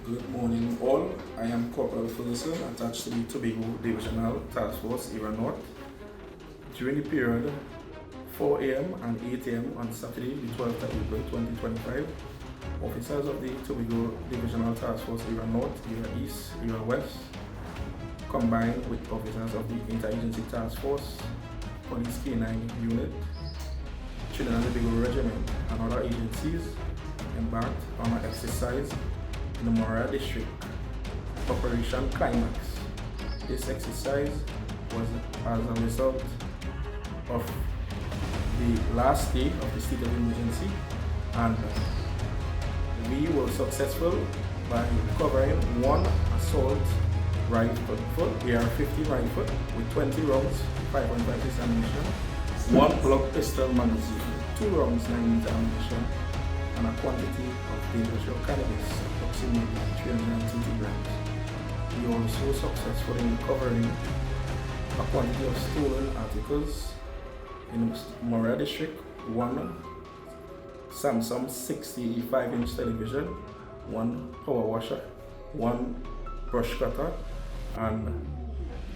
Good morning all. I am Corporal Ferguson, attached to the Tobago Divisional Task Force, Era North. During the period 4 a.m. and 8 a.m. on Saturday, the 12th of April 2025, officers of the Tobago Divisional Task Force, Era North, Era East, Era West, combined with officers of the Interagency Task Force, Police K9 Unit, Trinidad and Tobago Regiment, and other agencies embarked on an exercise in the Mora District, Operation Climax. This exercise was as a result of the last day of the state of emergency, and we were successful by covering one assault rifle, AR-15 rifle with 20 rounds, 5.56 ammunition, one Glock pistol magazine, 2 rounds, 9mm ammunition, and a quantity of dangerous cannabis, approximately 390 grams. We were also successful in recovering a quantity of stolen articles in Mora District, one Samsung 65-inch television, one power washer, one brush cutter, and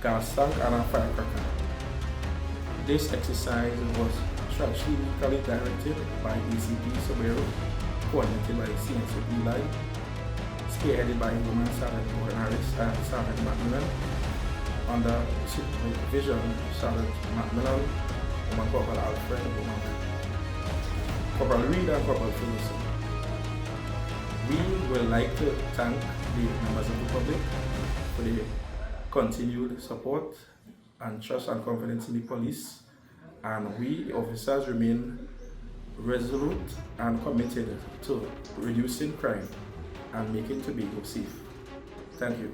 gas tank and a firecracker. This exercise was strategically directed by ACP Sobero, coordinated by CNCP Eli, spearheaded by Woman Sergeant Gordon Harris and Sergeant Macmillan, under supervision Sergeant Macmillan, Woman Corporal Alfred, Woman Corporal Reed, and Corporal Ferguson. We would like to thank the members of the public for the continued support and trust and confidence in the police, and we officers remain resolute and committed to reducing crime and making Tobago safe. Thank you.